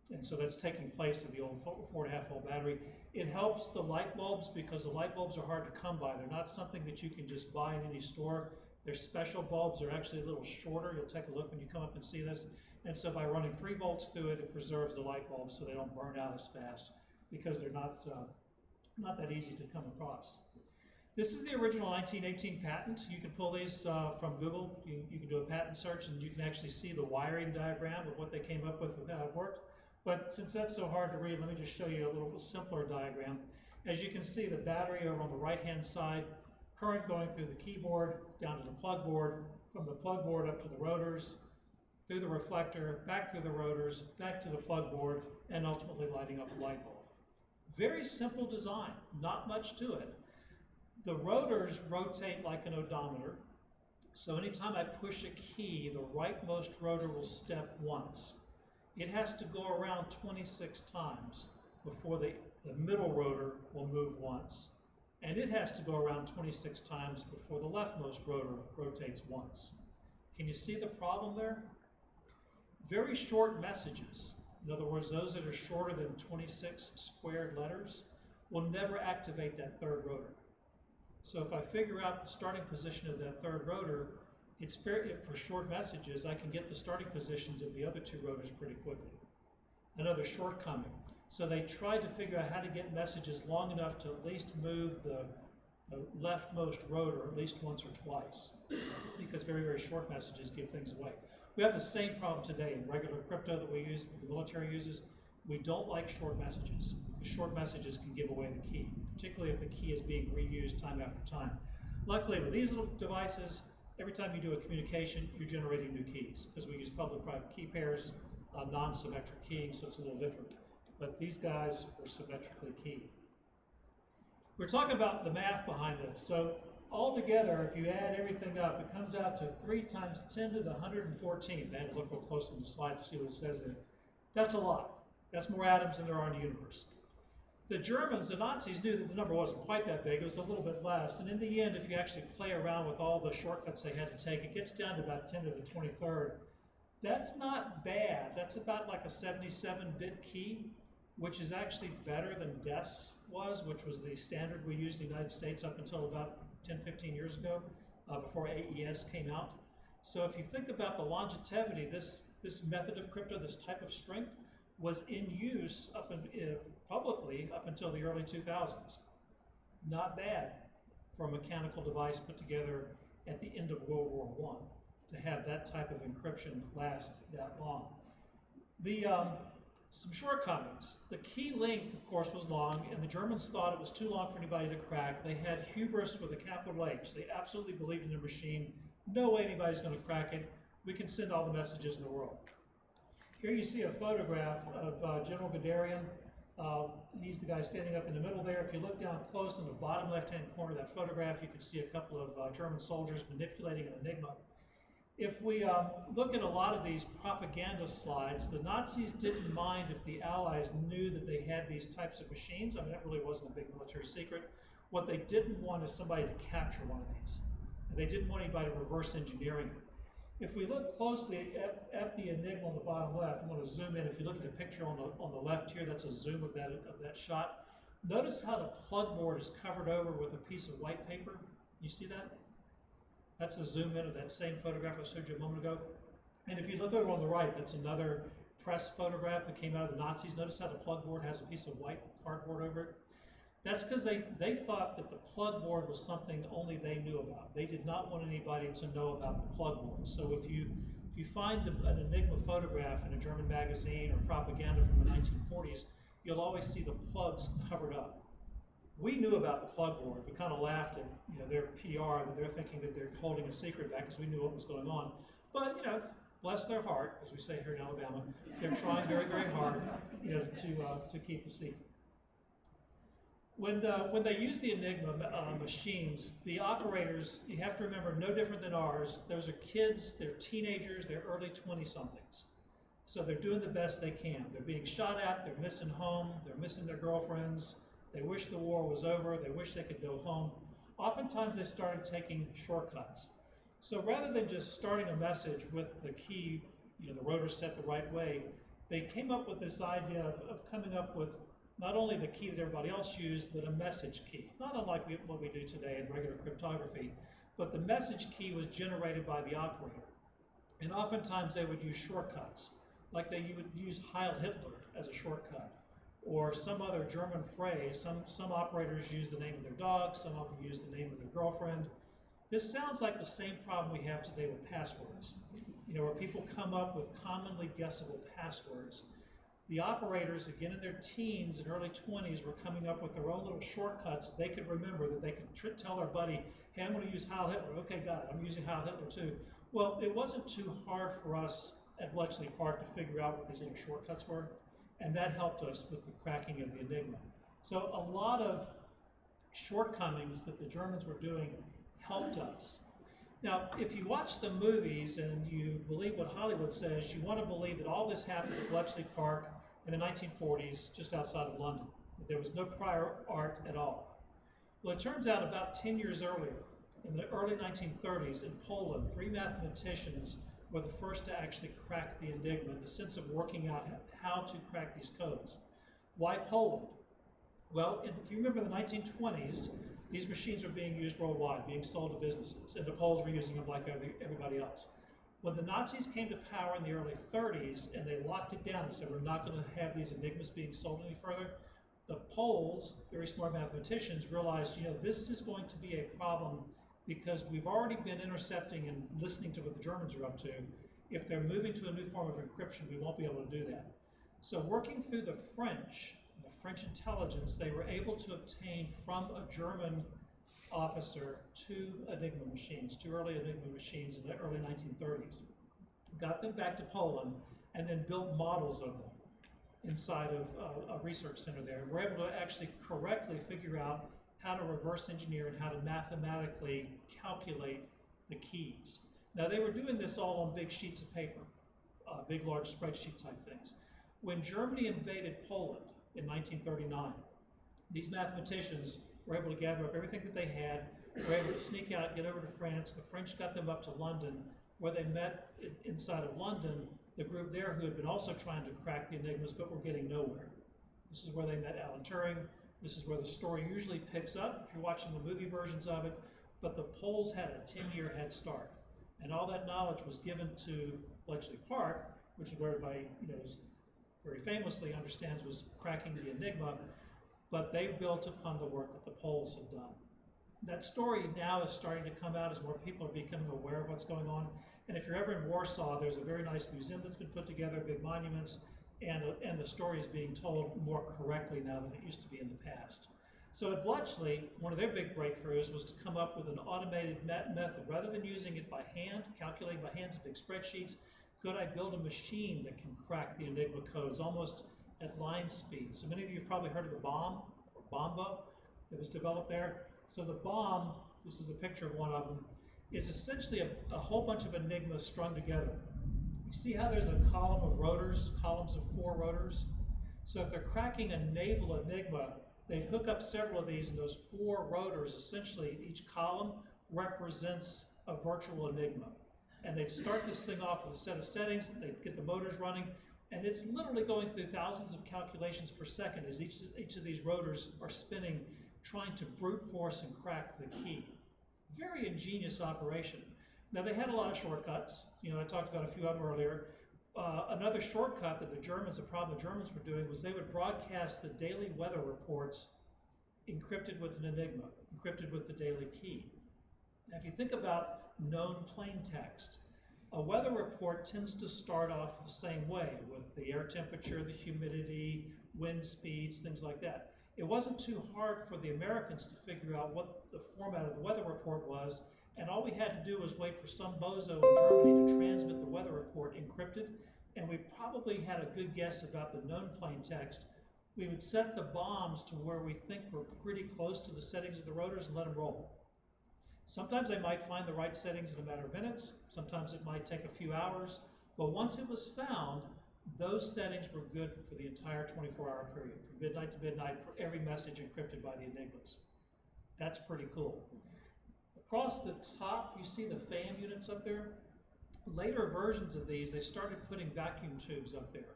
And so that's taking place of the old 4.5-volt battery. It helps the light bulbs because the light bulbs are hard to come by. They're not something that you can just buy in any store. Their special bulbs are actually a little shorter. You'll take a look when you come up and see this. And so by running 3 volts through it, it preserves the light bulbs so they don't burn out as fast because they're not that easy to come across. This is the original 1918 patent. You can pull these from Google. You can do a patent search and you can actually see the wiring diagram of what they came up with how it worked. But since that's so hard to read, let me just show you a little simpler diagram. As you can see, the battery over on the right-hand side, current going through the keyboard, down to the plug board, from the plug board up to the rotors, through the reflector, back through the rotors, back to the plug board, and ultimately lighting up a light bulb. Very simple design, not much to it. The rotors rotate like an odometer, so anytime I push a key, the rightmost rotor will step once. It has to go around 26 times before the middle rotor will move once. And it has to go around 26 times before the leftmost rotor rotates once. Can you see the problem there? Very short messages, in other words, those that are shorter than 26 squared letters, will never activate that 3rd rotor. So if I figure out the starting position of that 3rd rotor, it's fair, for short messages, I can get the starting positions of the other 2 rotors pretty quickly. Another shortcoming. So they tried to figure out how to get messages long enough to at least move the leftmost rotor at least once or twice, because very, very short messages give things away. We have the same problem today in regular crypto that we use, that the military uses. We don't like short messages. The short messages can give away the key, particularly if the key is being reused time after time. Luckily, with these little devices, every time you do a communication, you're generating new keys, because we use public-private key pairs, non-symmetric keying, so it's a little different. But these guys are symmetrically keyed. We're talking about the math behind this. So Altogether, if you add everything up, it comes out to 3 times 10 to the 114th. I had to look real close on the slide to see what it says there. That's a lot. That's more atoms than there are in the universe. The Germans, the Nazis, knew that the number wasn't quite that big. It was a little bit less. And in the end, if you actually play around with all the shortcuts they had to take, it gets down to about 10 to the 23rd. That's not bad. That's about like a 77-bit key, which is actually better than DES was, which was the standard we used in the United States up until about 10, 15 years ago, before AES came out. So if you think about the longevity, this method of crypto, this type of strength, was in use publicly up until the early 2000s. Not bad for a mechanical device put together at the end of World War I to have that type of encryption last that long. Some shortcomings. The key length, of course, was long, and the Germans thought it was too long for anybody to crack. They had hubris with a capital H. They absolutely believed in their machine. No way anybody's going to crack it. We can send all the messages in the world. Here you see a photograph of General Guderian. He's the guy standing up in the middle there. If you look down close in the bottom left-hand corner of that photograph, you can see a couple of German soldiers manipulating an Enigma. If we look at a lot of these propaganda slides, the Nazis didn't mind if the Allies knew that they had these types of machines. I mean, that really wasn't a big military secret. What they didn't want is somebody to capture one of these. They didn't want anybody reverse engineering it. If we look closely at the Enigma on the bottom left, I'm going to zoom in. If you look at the picture on the left here, that's a zoom of that shot. Notice how the plug board is covered over with a piece of white paper. You see that? That's a zoom in of that same photograph I showed you a moment ago. And if you look over on the right, that's another press photograph that came out of the Nazis. Notice how the plug board has a piece of white cardboard over it. That's because they thought that the plug board was something only they knew about. They did not want anybody to know about the plug board. So if you find an Enigma photograph in a German magazine or propaganda from the 1940s, you'll always see the plugs covered up. We knew about the plug board. We kind of laughed at their PR, that they're thinking that they're holding a secret back because we knew what was going on. But bless their heart, as we say here in Alabama, they're trying very, very hard to keep a secret. When they use the Enigma machines, the operators, you have to remember, no different than ours. Those are kids, they're teenagers, they're early 20-somethings. So they're doing the best they can. They're being shot at, they're missing home, they're missing their girlfriends. They wish the war was over, they wish they could go home. Oftentimes they started taking shortcuts. So rather than just starting a message with the key, the rotor set the right way, they came up with this idea of coming up with not only the key that everybody else used, but a message key. Not unlike what we do today in regular cryptography, but the message key was generated by the operator. And oftentimes they would use shortcuts, like you would use Heil Hitler as a shortcut, or some other German phrase. Some operators use the name of their dog, some of them use the name of their girlfriend. This sounds like the same problem we have today with passwords, where people come up with commonly guessable passwords. The operators, again in their teens and early 20s, were coming up with their own little shortcuts they could remember, that they could tell their buddy, hey, I'm going to use Heil Hitler. Okay, got it. I'm using Heil Hitler too. Well, it wasn't too hard for us at Bletchley Park to figure out what these little shortcuts were, and that helped us with the cracking of the Enigma. So a lot of shortcomings that the Germans were doing helped us. Now, if you watch the movies and you believe what Hollywood says, you want to believe that all this happened at Bletchley Park in the 1940s, just outside of London. There was no prior art at all. Well, it turns out about 10 years earlier, in the early 1930s in Poland, 3 mathematicians were the first to actually crack the Enigma in the sense of working out how to crack these codes. Why Poland? Well, if you remember the 1920s, these machines were being used worldwide, being sold to businesses, and the Poles were using them like everybody else. When the Nazis came to power in the early 30s and they locked it down and said, we're not going to have these Enigmas being sold any further, the Poles, very smart mathematicians, realized, this is going to be a problem because we've already been intercepting and listening to what the Germans are up to. If they're moving to a new form of encryption, we won't be able to do that. So working through the French intelligence, they were able to obtain from a German officer 2 Enigma machines, 2 early Enigma machines in the early 1930s. Got them back to Poland and then built models of them inside of a research center there. We're able to actually correctly figure out how to reverse engineer and how to mathematically calculate the keys. Now they were doing this all on big sheets of paper, big large spreadsheet type things. When Germany invaded Poland in 1939, these mathematicians were able to gather up everything that they had, were able to sneak out, get over to France. The French got them up to London, where they met inside of London, the group there who had been also trying to crack the enigmas but were getting nowhere. This is where they met Alan Turing. This is where the story usually picks up if you're watching the movie versions of it, but the Poles had a 10-year head start. And all that knowledge was given to Bletchley Park, which is where everybody, very famously understands was cracking the Enigma, but they built upon the work that the Poles had done. That story now is starting to come out as more people are becoming aware of what's going on. And if you're ever in Warsaw, there's a very nice museum that's been put together, big monuments, and the story is being told more correctly now than it used to be in the past. So at Bletchley, one of their big breakthroughs was to come up with an automated method. Rather than using it by hand, calculating by hands in big spreadsheets, could I build a machine that can crack the Enigma codes almost at line speed? So many of you have probably heard of the bomb, or Bomba, that was developed there. So the bomb, this is a picture of one of them, is essentially a whole bunch of enigmas strung together. You see how there's a column of rotors, columns of 4 rotors? So if they're cracking a naval enigma, they'd hook up several of these, and those 4 rotors, essentially each column represents a virtual enigma. And they'd start this thing off with a set of settings, they'd get the motors running, and it's literally going through thousands of calculations per second as each of these rotors are spinning, trying to brute force and crack the key. Very ingenious operation. Now they had a lot of shortcuts. I talked about a few of them earlier. Another shortcut that the problem the Germans were doing was they would broadcast the daily weather reports encrypted with an enigma, encrypted with the daily key. Now if you think about known plain text, a weather report tends to start off the same way with the air temperature, the humidity, wind speeds, things like that. It wasn't too hard for the Americans to figure out what the format of the weather report was, and all we had to do was wait for some bozo in Germany to transmit the weather report encrypted, and we probably had a good guess about the known plain text. We would set the bombs to where we think we're pretty close to the settings of the rotors and let them roll. Sometimes they might find the right settings in a matter of minutes, sometimes it might take a few hours, but once it was found, those settings were good for the entire 24-hour period, from midnight to midnight, for every message encrypted by the enigmas. That's pretty cool. Across the top, you see the fan units up there. Later versions of these, they started putting vacuum tubes up there.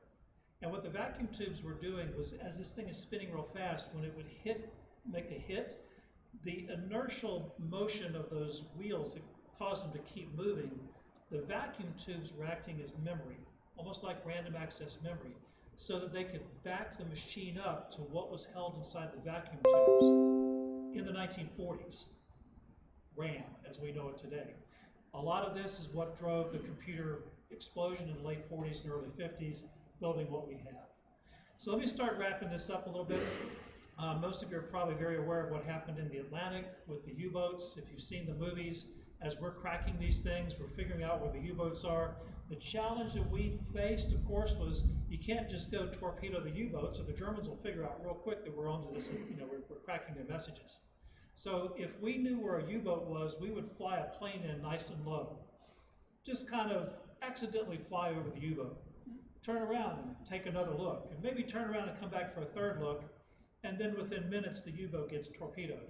And what the vacuum tubes were doing was, as this thing is spinning real fast, when it would make a hit, the inertial motion of those wheels that caused them to keep moving, the vacuum tubes were acting as memory, almost like random access memory, so that they could back the machine up to what was held inside the vacuum tubes in the 1940s. RAM, as we know it today. A lot of this is what drove the computer explosion in the late 40s and early 50s, building what we have. So let me start wrapping this up a little bit. Most of you are probably very aware of what happened in the Atlantic with the U-boats. If you've seen the movies, as we're cracking these things, we're figuring out where the U-boats are. The challenge that we faced, of course, was you can't just go torpedo the U-boats, or the Germans will figure out real quick that we're onto this, we're cracking their messages. So if we knew where a U-boat was, we would fly a plane in nice and low. Just kind of accidentally fly over the U-boat, turn around and take another look, and maybe turn around and come back for a third look, and then within minutes the U-boat gets torpedoed.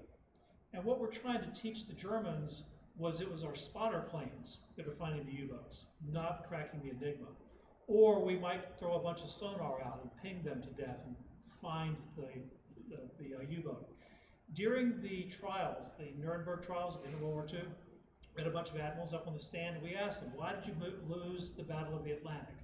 And what we're trying to teach the Germans was it was our spotter planes that are finding the U-boats, not cracking the Enigma. Or we might throw a bunch of sonar out and ping them to death and find the U-boat. During the trials, the Nuremberg trials at the end of World War II, we had a bunch of admirals up on the stand, and we asked them, why did you lose the Battle of the Atlantic?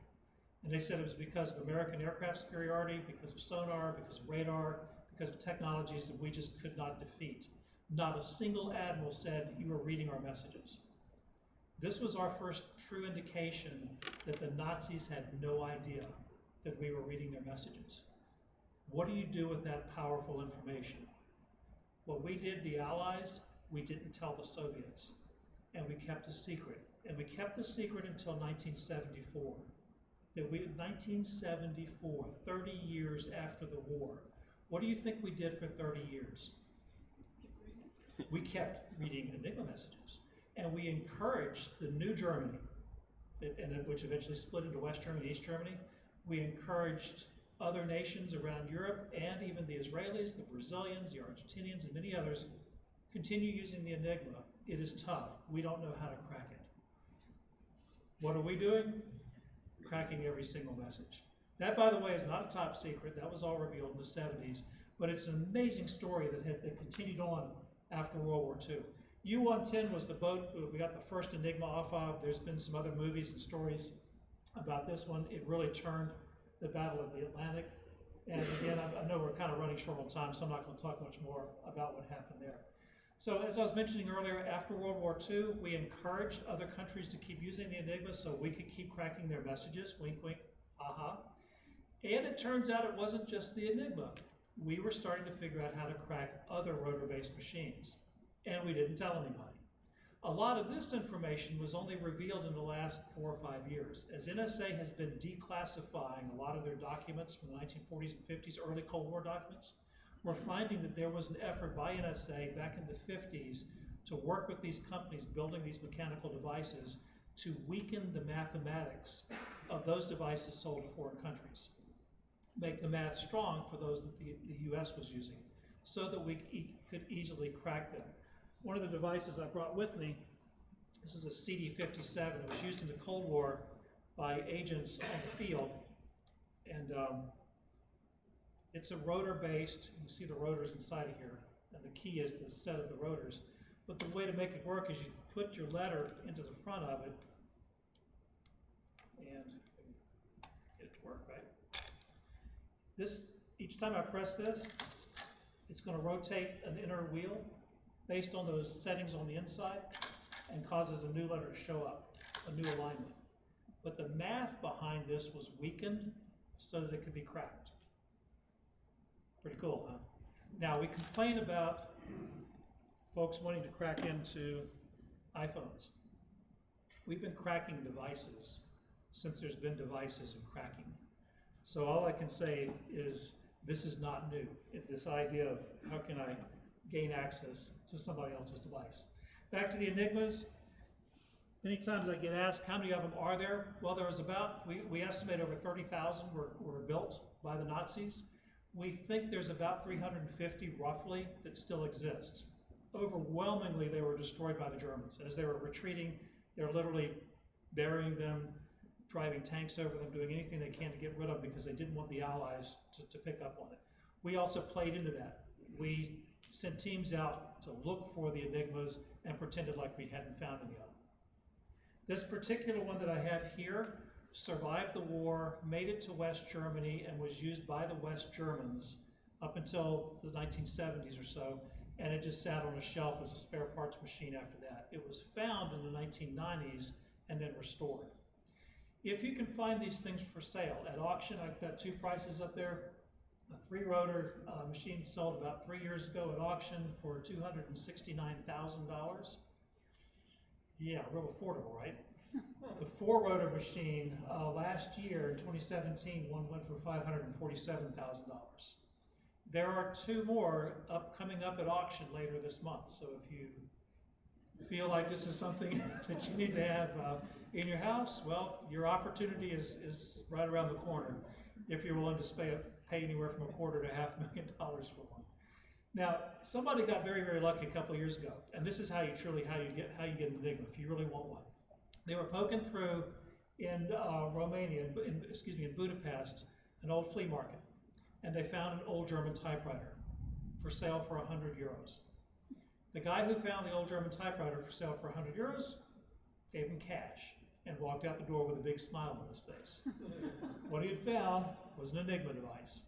And they said it was because of American aircraft superiority, because of sonar, because of radar, because of technologies that we just could not defeat. Not a single admiral said you were reading our messages. This was our first true indication that the Nazis had no idea that we were reading their messages. What do you do with that powerful information? What we did, the Allies, we didn't tell the Soviets, and we kept a secret. And we kept the secret until 1974. 1974, 30 years after the war. What do you think we did for 30 years? We kept reading Enigma messages, and we encouraged the new Germany, which eventually split into West Germany and East Germany. We encouraged other nations around Europe, and even the Israelis, the Brazilians, the Argentinians, and many others, continue using the Enigma. It is tough. We don't know how to crack it. What are we doing? Cracking every single message. That, by the way, is not a top secret. That was all revealed in the 70s, but it's an amazing story that continued on after World War II. U-110 was the boat we got the first Enigma off of. There's been some other movies and stories about this one. It really turned the Battle of the Atlantic. And again, I know we're kind of running short on time, so I'm not going to talk much more about what happened there. So as I was mentioning earlier, after World War II, we encouraged other countries to keep using the Enigma so we could keep cracking their messages, wink, wink, aha. And it turns out it wasn't just the Enigma. We were starting to figure out how to crack other rotor-based machines, and we didn't tell anybody. A lot of this information was only revealed in the last 4 or 5 years, as NSA has been declassifying a lot of their documents from the 1940s and 50s, early Cold War documents. We're finding that there was an effort by NSA back in the 50s to work with these companies building these mechanical devices to weaken the mathematics of those devices sold to foreign countries. Make the math strong for those that the US was using, so that we could easily crack them. One of the devices I brought with me, this is a CD57. It was used in the Cold War by agents on the field, and it's a rotor-based. You see the rotors inside of here, and the key is the set of the rotors. But the way to make it work is you put your letter into the front of it, and get it to work, right? Each time I press this, it's going to rotate an inner wheel based on those settings on the inside and causes a new letter to show up, a new alignment. But the math behind this was weakened so that it could be cracked. Pretty cool, huh? Now, we complain about folks wanting to crack into iPhones. We've been cracking devices since there's been devices in cracking. So all I can say is this is not new. This idea of how can I gain access to somebody else's device. Back to the Enigmas. Many times I get asked, how many of them are there? Well, there was we estimate over 30,000 were built by the Nazis. We think there's about 350 roughly that still exist. Overwhelmingly, they were destroyed by the Germans. As they were retreating, they're literally burying them, driving tanks over them, doing anything they can to get rid of them because they didn't want the Allies to pick up on it. We also played into that. We sent teams out to look for the Enigmas and pretended like we hadn't found any of them. This particular one that I have here survived the war, made it to West Germany, and was used by the West Germans up until the 1970s or so, and it just sat on a shelf as a spare parts machine after that. It was found in the 1990s and then restored. If you can find these things for sale at auction, I've got 2 prices up there. A 3-rotor machine sold about 3 years ago at auction for $269,000. Yeah, real affordable, right? The 4-rotor machine last year in 2017, one went for $547,000. There are 2 more coming up at auction later this month. So if you feel like this is something that you need to have in your house, well, your opportunity is right around the corner if you're willing to pay anywhere from $250,000 to $500,000 for one. Now, somebody got very, very lucky a couple of years ago, and this is how you get an Enigma if you really want one. They were poking through in Romania, in Budapest, an old flea market, and they found an old German typewriter for sale for 100 euros. The guy who found the old German typewriter for sale for 100 euros gave him cash and walked out the door with a big smile on his face. What he had found was an Enigma device.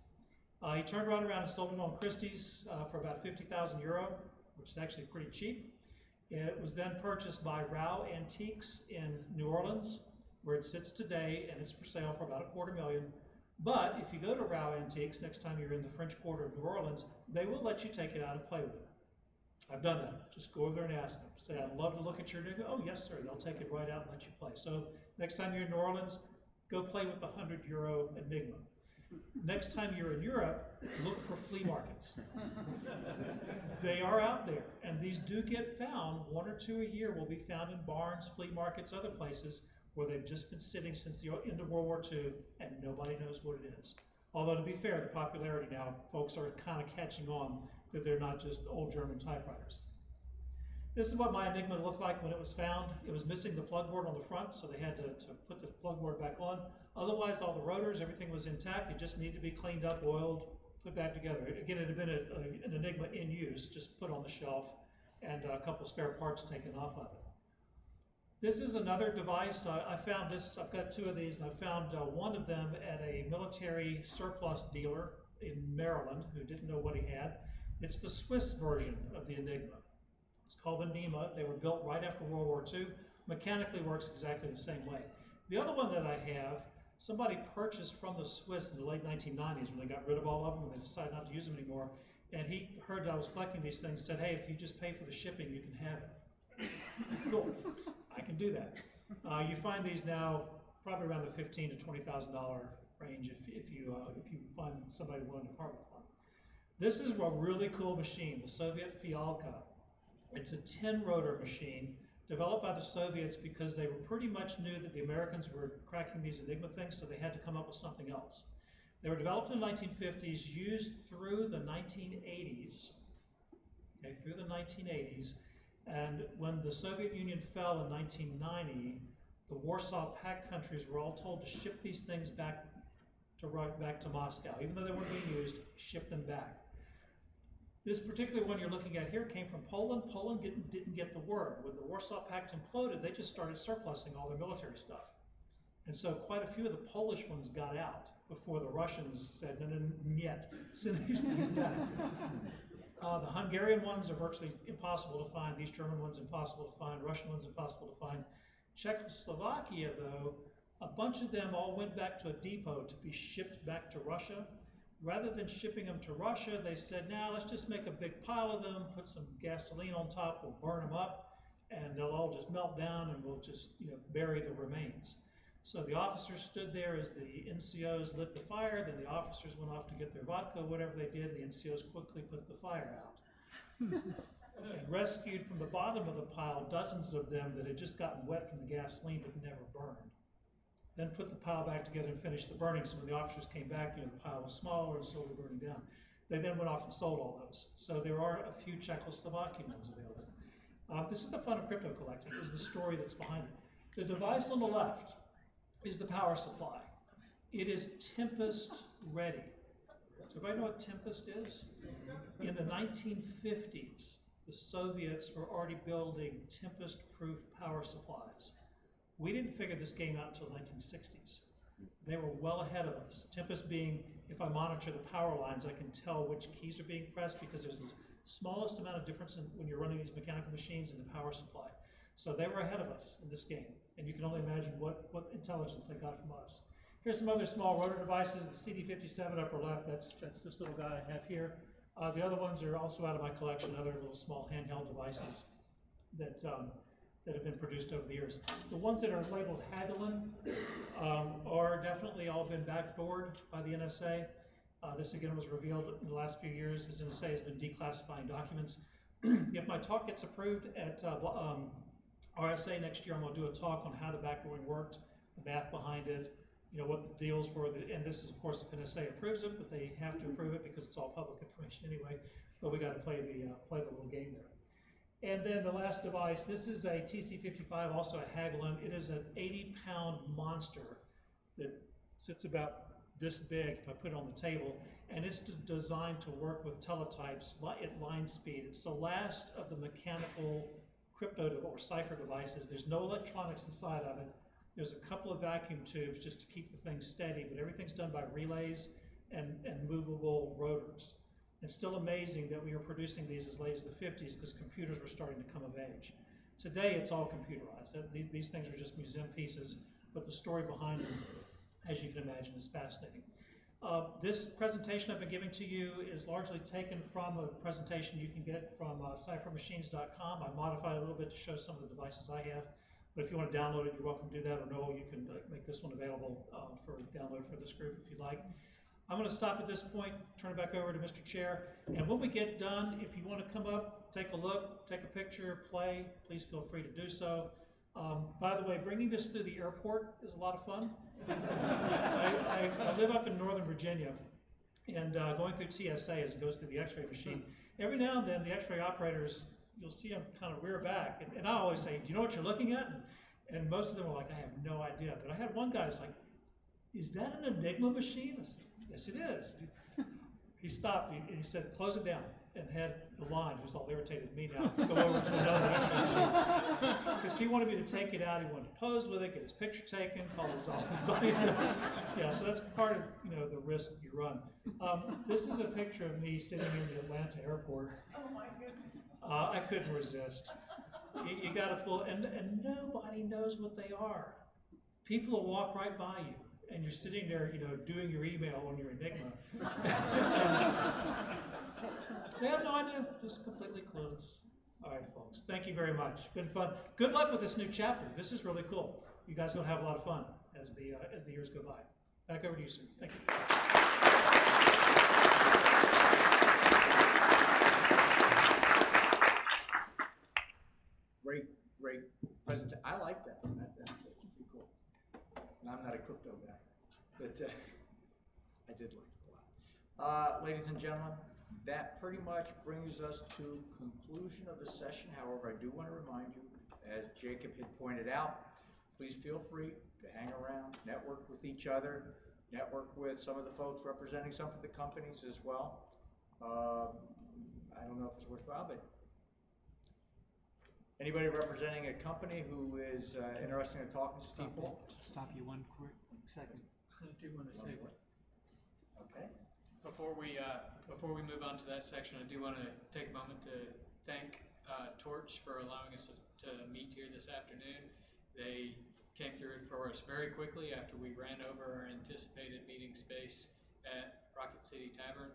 He turned right around and sold it on Christie's for about 50,000 euro, which is actually pretty cheap. It was then purchased by Rao Antiques in New Orleans, where it sits today, and it's for sale for about $250,000. But if you go to Rao Antiques next time you're in the French Quarter of New Orleans, they will let you take it out and play with it. I've done that. Just go over there and ask them. Say, I'd love to look at your Enigma. Oh, yes, sir. They'll take it right out and let you play. So next time you're in New Orleans, go play with the 100 euro Enigma. Next time you're in Europe, look for flea markets. They are out there, and these do get found. 1 or 2 a year will be found in barns, flea markets, other places where they've just been sitting since the end of World War II, and nobody knows what it is. Although, to be fair, the popularity now, folks are kind of catching on that they're not just old German typewriters. This is what my Enigma looked like when it was found. It was missing the plug board on the front, so they had to put the plug board back on. Otherwise, all the rotors, everything was intact. It just needed to be cleaned up, oiled, put back together. Again, it had been an Enigma in use, just put on the shelf, and a couple spare parts taken off of it. This is another device. I found this, I've got 2 of these, and I found one of them at a military surplus dealer in Maryland who didn't know what he had. It's the Swiss version of the Enigma. It's called Enigma. They were built right after World War II. Mechanically works exactly the same way. The other one that I have, somebody purchased from the Swiss in the late 1990s when they got rid of all of them and they decided not to use them anymore. And he heard that I was collecting these things, said, hey, if you just pay for the shipping, you can have it. Cool, I can do that. You find these now probably around the $15,000 to $20,000 range if you find somebody willing to part with one. This is a really cool machine, the Soviet Fialka. It's a 10-rotor machine developed by the Soviets because they were pretty much knew that the Americans were cracking these Enigma things, so they had to come up with something else. They were developed in the 1950s, used through the 1980s, okay, through the 1980s, and when the Soviet Union fell in 1990, the Warsaw Pact countries were all told to ship these things back to Moscow. Even though they weren't being used, ship them back. This particular one you're looking at here came from Poland. Poland didn't get the word. When the Warsaw Pact imploded, they just started surplusing all their military stuff. And so quite a few of the Polish ones got out before the Russians said, no, yet, send these things back. The Hungarian ones are virtually impossible to find. These German ones impossible to find. Russian ones impossible to find. Czechoslovakia, though, a bunch of them all went back to a depot to be shipped back to Russia. Rather than shipping them to Russia, they said, now let's just make a big pile of them, put some gasoline on top, we'll burn them up, and they'll all just melt down and we'll just bury the remains. So the officers stood there as the NCOs lit the fire, then the officers went off to get their vodka, whatever they did, the NCOs quickly put the fire out. And rescued from the bottom of the pile dozens of them that had just gotten wet from the gasoline but never burned. Then put the pile back together and finished the burning. So when the officers came back, the pile was smaller and slowly burning down. They then went off and sold all those. So there are a few Czechoslovakian ones available. This is the fun of crypto collecting, is the story that's behind it. The device on the left is the power supply. It is Tempest ready. Does everybody know what Tempest is? In the 1950s, the Soviets were already building Tempest-proof power supplies. We didn't figure this game out until the 1960s. They were well ahead of us. Tempest being, if I monitor the power lines, I can tell which keys are being pressed because there's the smallest amount of difference when you're running these mechanical machines in the power supply. So they were ahead of us in this game, and you can only imagine what intelligence they got from us. Here's some other small rotor devices. The CD57 upper left, that's this little guy I have here. The other ones are also out of my collection, other little small handheld devices that have been produced over the years. The ones that are labeled Hagelin are definitely all been backdoored by the NSA. This again was revealed in the last few years as NSA has been declassifying documents. If my talk gets approved at RSA next year, I'm going to do a talk on how the backdooring worked, the math behind it, what the deals were, and this is of course if NSA approves it, but they have to approve it because it's all public information anyway. But we got to play the little game there. And then the last device, this is a TC55, also a Hagelin. It is an 80-pound monster that sits about this big if I put it on the table, and it's designed to work with teletypes at line speed. It's the last of the mechanical crypto or cipher devices. There's no electronics inside of it. There's a couple of vacuum tubes just to keep the thing steady, but everything's done by relays and movable rotors. It's still amazing that we were producing these as late as the 50s because computers were starting to come of age. Today, it's all computerized. These things are just museum pieces, but the story behind them, as you can imagine, is fascinating. This presentation I've been giving to you is largely taken from a presentation you can get from ciphermachines.com. I modified a little bit to show some of the devices I have, but if you want to download it, you're welcome to do that, or no, you can make this one available for download for this group if you'd like. I'm gonna stop at this point, turn it back over to Mr. Chair, and when we get done, if you wanna come up, take a look, take a picture, play, please feel free to do so. By the way, bringing this through the airport is a lot of fun. I live up in Northern Virginia, and going through TSA as it goes through the x-ray machine, every now and then the x-ray operators, you'll see them kind of rear back, and I always say, do you know what you're looking at? And most of them are like, I have no idea. But I had one guy who's like, is that an Enigma machine? I said, yes, it is. He stopped and he said, close it down, and had the line, who's all irritated at me now, go over to another x-ray machine. Because he wanted me to take it out, he wanted to pose with it, get his picture taken, call his buddies. Yeah, so that's part of the risk you run. This is a picture of me sitting in the Atlanta airport. Oh my goodness. I couldn't resist. You got to pull, and nobody knows what they are. People will walk right by you, and you're sitting there, doing your email on your Enigma. They have no idea, just completely clueless. All right, folks, thank you very much. It's been fun. Good luck with this new chapter. This is really cool. You guys are going to have a lot of fun as the years go by. Back over to you, sir. Thank you. Great presentation. I like that. That's pretty cool. And I'm not a crypto guy, but I did like it a lot. Ladies and gentlemen, that pretty much brings us to conclusion of the session. However, I do want to remind you, as Jacob had pointed out, please feel free to hang around, network with each other, network with some of the folks representing some of the companies as well. I don't know if it's worthwhile, but anybody representing a company who is interested in talking to people? Stop you one quick second. I do want to say, Okay. before we move on to that section, I do want to take a moment to thank Torch for allowing us to meet here this afternoon. They came through for us very quickly after we ran over our anticipated meeting space at Rocket City Tavern,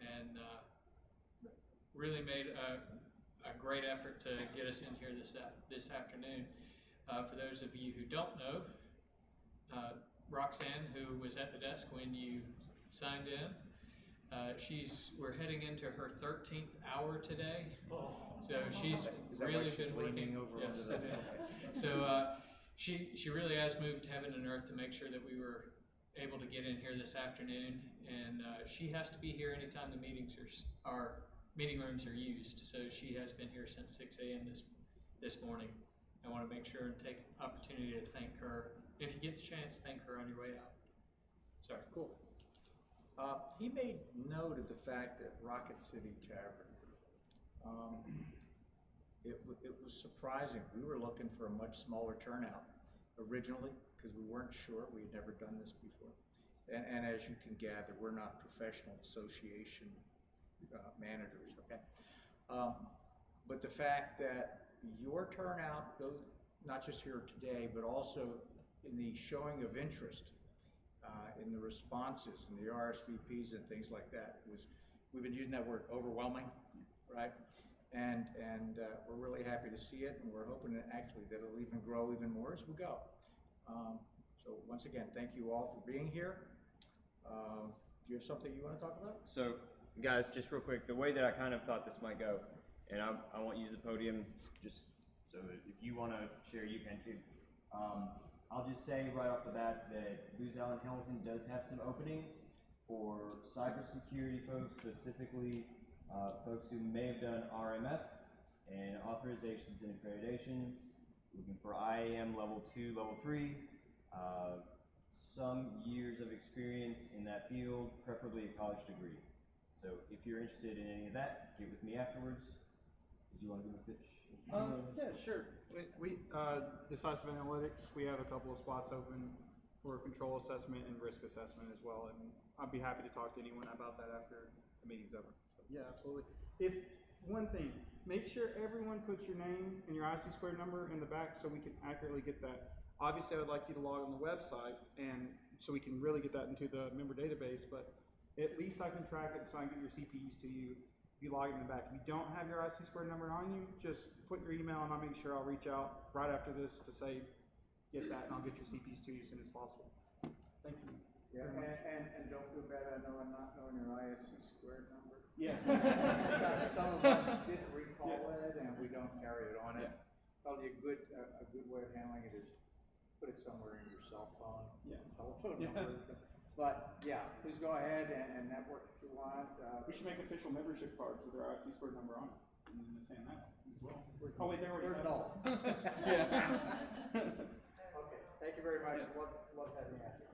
and really made a great effort to get us in here this afternoon. For those of you who don't know, Roxanne, who was at the desk when you signed in, we're heading into her 13th hour today. So she's really been working over. Yes. So she really has moved heaven and earth to make sure that we were able to get in here this afternoon, and she has to be here anytime the meeting rooms are used. So she has been here since 6 a.m. this morning. I want to make sure and take an opportunity to thank her. If you get the chance, thank her on your way out. Sorry. Cool. He made note of the fact that Rocket City Tavern, it was surprising. We were looking for a much smaller turnout originally because we weren't sure. We had never done this before. And as you can gather, we're not professional association managers, okay? But the fact that your turnout, not just here today, but also in the showing of interest, in the responses and the RSVPs and things like that, we've been using that word overwhelming, right? And we're really happy to see it, and we're hoping that actually that it'll even grow even more as we go. So once again, thank you all for being here. Do you have something you want to talk about? So, guys, just real quick, the way that I kind of thought this might go, and I won't use the podium just so that if you want to share, you can too. I'll just say right off the bat that Booz Allen Hamilton does have some openings for cybersecurity folks, specifically folks who may have done RMF and authorizations and accreditations, looking for IAM level 2, level 3, some years of experience in that field, preferably a college degree. So if you're interested in any of that, get with me afterwards. Did you want to give a pitch? Yeah, sure. We Decisive Analytics, we have a couple of spots open for control assessment and risk assessment as well, and I'd be happy to talk to anyone about that after the meeting's over. So, yeah, absolutely. If one thing, make sure everyone puts your name and your ISC² number in the back so we can accurately get that. Obviously, I would like you to log on the website, and so we can really get that into the member database, but at least I can track it so I can get your CPEs to you. If you log in the back. If you don't have your ISC² number on you, just put your email and I'll make sure I'll reach out right after this to say, get that, and I'll get your CPs to you as soon as possible. Thank you. Yeah, very much. and don't feel bad, I know I'm not knowing your ISC² number. Yeah. Some of us didn't recall it, and we don't carry it on us. Probably a good way of handling it is put it somewhere in your cell phone, telephone number. But yeah, please go ahead and network if you want. We should make official membership cards with our ISC² number on it, and then just hand that as well. Oh wait, there we Where's go. Noel? Yeah. Okay, thank you very much. Love having you out here.